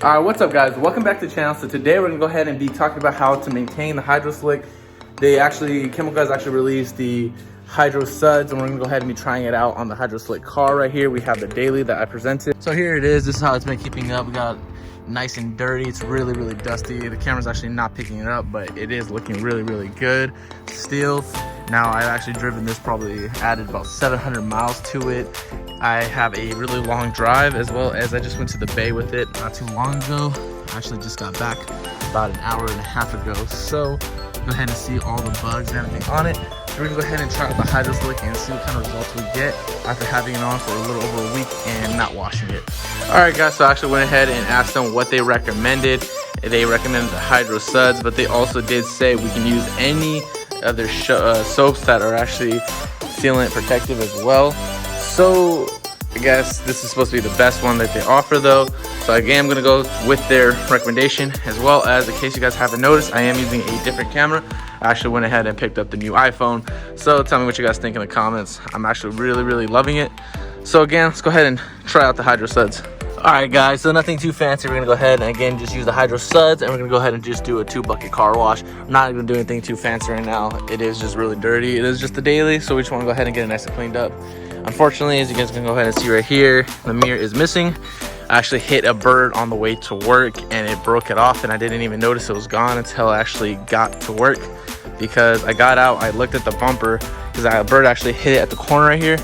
What's up guys, welcome back to the channel. So today we're gonna go ahead and be talking about how to maintain the Hydro Slick. Chemical guys actually released the Hydro Suds, and we're gonna go ahead and be trying it out on the Hydro Slick car right here. We have the daily that I presented. So here it is, this is how it's been keeping up. We got nice and dirty, it's really dusty. The camera's actually not picking it up, but it is looking really good still. Now I've actually driven this, probably added about 700 miles to it. I have a really long drive, as well as I just went to the bay with it not too long ago. I actually just got back about an hour and a half ago. So go ahead and see all the bugs and everything on it. So we're gonna go ahead and try out the Hydro Slick and see what kind of results we get after having it on for a little over a week and not washing it. All right guys, so I actually went ahead and asked them what they recommended. They recommended the Hydro Suds, but they also did say we can use any of their soaps that are actually sealant protective as well. So I guess this is supposed to be the best one that they offer though. So again, I'm gonna go with their recommendation, as well as, in case you guys haven't noticed, I am using a different camera. I actually went ahead and picked up the new iPhone. So tell me what you guys think in the comments. I'm actually really loving it. So again, let's go ahead and try out the Hydro Suds. All right guys, so nothing too fancy. We're gonna go ahead and again just use the Hydro Suds, and we're gonna go ahead and just do a 2-bucket car wash. I'm not gonna do anything too fancy right now. It is just really dirty. It is just the daily, so we just wanna go ahead and get it nice and cleaned up. Unfortunately, as you guys can go ahead and see right here, the mirror is missing. I actually hit a bird on the way to work and it broke it off, and I didn't even notice it was gone until I actually got to work. Because I got out, I looked at the bumper, because a bird actually hit it at the corner right here,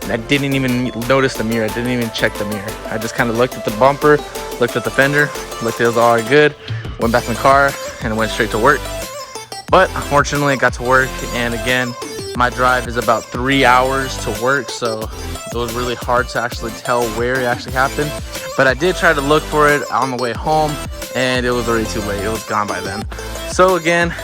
and I didn't even notice the mirror. I didn't even check the mirror. I just kind of looked at the bumper, looked at the fender, looked at it was all good, went back in the car, and went straight to work. But unfortunately, I got to work, and again, my drive is about 3 hours to work, so it was really hard to actually tell where it actually happened. But I did try to look for it on the way home, and it was already too late. It was gone by then. So again,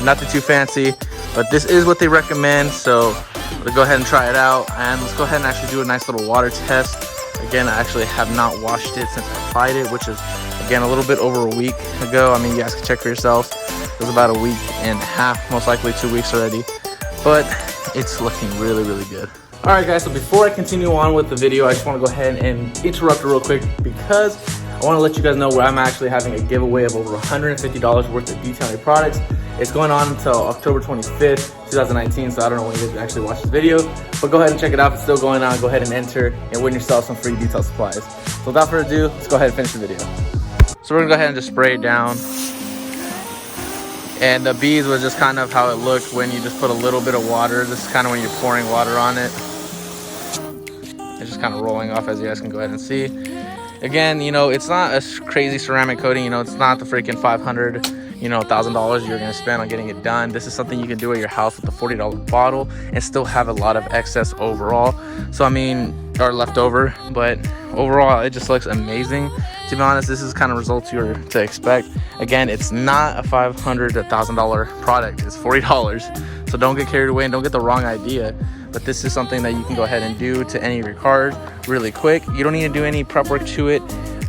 nothing too fancy, but this is what they recommend. So we'll go ahead and try it out, and let's go ahead and actually do a nice little water test. Again, I actually have not washed it since I applied it, which is again a little bit over a week ago. I mean, you guys can check for yourselves. It was about a week and a half, most likely 2 weeks already, but it's looking really good. All right guys, so before I continue on with the video, I just want to go ahead and interrupt real quick, because I want to let you guys know where I'm actually having a giveaway of over $150 worth of detailing products. It's going on until October 25th, 2019, so I don't know when you guys actually watch this video, but go ahead and check it out. It's still going on. Go ahead and enter and win yourself some free detail supplies. So without further ado, let's go ahead and finish the video. So we're gonna go ahead and just spray it down. And the beads was just kind of how it looked when you just put a little bit of water. This is kind of when you're pouring water on it. It's just kind of rolling off, as you guys can go ahead and see. Again, you know, it's not a crazy ceramic coating. You know, it's not the freaking $500, you know, $1,000 you're gonna spend on getting it done. This is something you can do at your house with a $40 bottle and still have a lot of excess overall. So I mean, or left over, but overall it just looks amazing. To be honest, this is kind of results you're to expect. Again, it's not a $500 to $1,000 product. It's $40. So don't get carried away and don't get the wrong idea. But this is something that you can go ahead and do to any of your cars really quick. You don't need to do any prep work to it,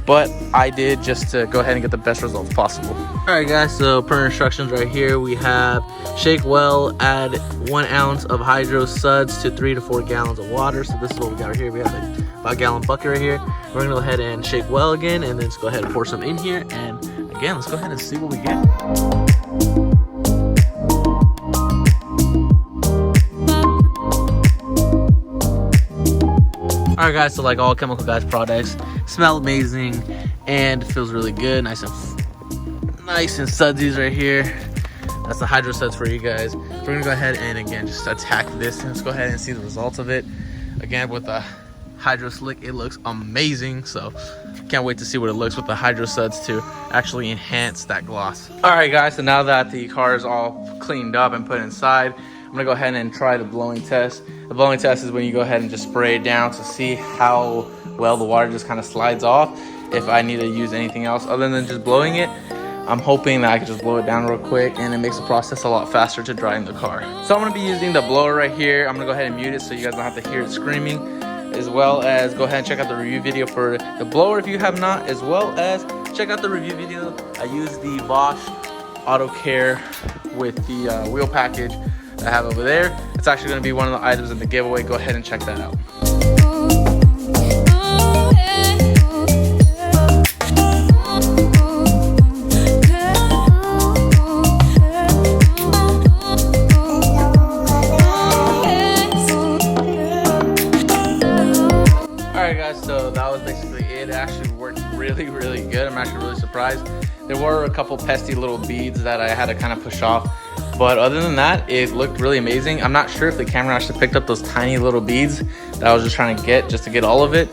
but I did, just to go ahead and get the best results possible. All right guys, so per instructions right here, we have shake well, add 1 ounce of Hydro Suds to 3 to 4 gallons of water. So this is what we got right here. We have a 5-gallon bucket right here. We're gonna go ahead and shake well again, and then just go ahead and pour some in here. And again, let's go ahead and see what we get. All right guys, so like all Chemical Guys products, smell amazing and feels really good. Nice and sudsies right here. That's the Hydro Suds for you guys. We're gonna go ahead and again just attack this, and let's go ahead and see the results of it. Again, with the Hydro Slick, it looks amazing. So can't wait to see what it looks with the Hydro Suds to actually enhance that gloss. All right guys, so now that the car is all cleaned up and put inside, I'm gonna go ahead and try the blowing test. The blowing test is when you go ahead and just spray it down to see how well the water just kind of slides off. If I need to use anything else other than just blowing it, I'm hoping that I can just blow it down real quick, and it makes the process a lot faster to drying the car. So I'm gonna be using the blower right here. I'm gonna go ahead and mute it so you guys don't have to hear it screaming, as well as go ahead and check out the review video for the blower if you have not, as well as check out the review video. I use the Bosch Auto Care with the wheel package I have over there. It's actually going to be one of the items in the giveaway. Go ahead and check that out. really good. I'm actually really surprised. There were a couple pesty little beads that I had to kind of push off, but other than that, it looked really amazing. I'm not sure if the camera actually picked up those tiny little beads that I was just trying to get all of it,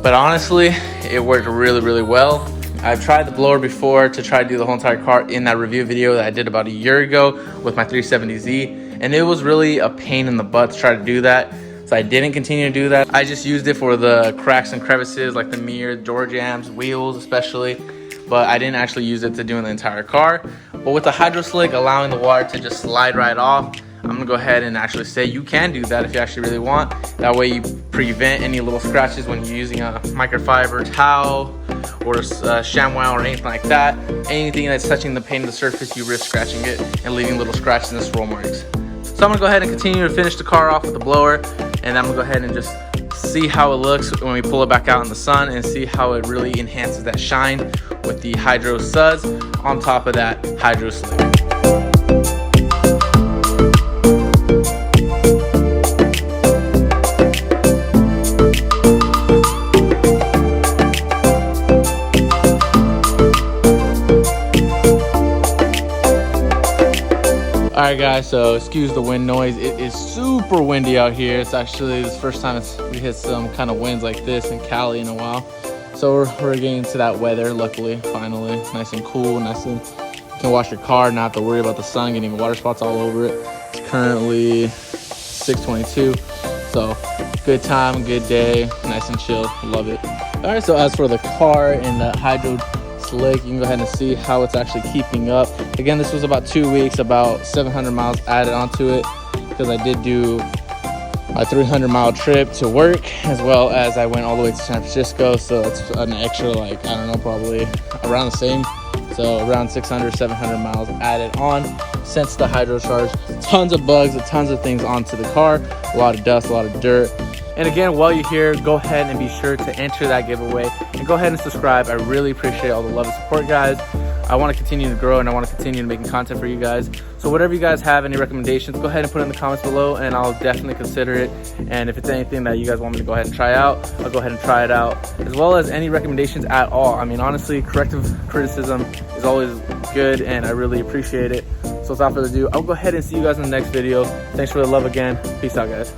but honestly, it worked really, really well. I've tried the blower before to try to do the whole entire car in that review video that I did about a year ago with my 370Z, and it was really a pain in the butt to try to do that. So I didn't continue to do that. I just used it for the cracks and crevices like the mirror, door jams, wheels especially, but I didn't actually use it to do in the entire car. But with the Hydro Slick allowing the water to just slide right off, I'm gonna go ahead and actually say you can do that if you actually really want. That way you prevent any little scratches when you're using a microfiber towel or a ShamWow or anything like that. Anything that's touching the paint of the surface, you risk scratching it and leaving little scratches and swirl marks. So I'm gonna go ahead and continue to finish the car off with the blower, and I'm gonna go ahead and just see how it looks when we pull it back out in the sun and see how it really enhances that shine with the Hydro Suds on top of that Hydro Slick. Alright guys, so excuse the wind noise. It is super windy out here. It's actually the first time we hit some kind of winds like this in Cali in a while. So we're getting into that weather, luckily, finally. Nice and cool, nice and you can wash your car, not have to worry about the sun getting water spots all over it. It's currently 6:22, so good time, good day, nice and chill, love it. Alright, so as for the car and the Hydro Slick, you can go ahead and see how it's actually keeping up. Again, this was about 2 weeks, about 700 miles added onto it because I did do a 300-mile trip to work, as well as I went all the way to San Francisco, so it's an extra, like, I don't know, probably around the same, so around 600, 700 miles added on since the Hydro Charge. Tons of bugs, tons of things onto the car, a lot of dust, a lot of dirt. And again, while you're here, go ahead and be sure to enter that giveaway and go ahead and subscribe. I really appreciate all the love and support, guys. I want to continue to grow and I want to continue to making content for you guys. So whatever you guys have, any recommendations, go ahead and put it in the comments below and I'll definitely consider it. And if it's anything that you guys want me to go ahead and try out, I'll go ahead and try it out, as well as any recommendations at all. I mean, honestly, corrective criticism is always good and I really appreciate it. So without further ado, I'll go ahead and see you guys in the next video. Thanks for the love again. Peace out, guys.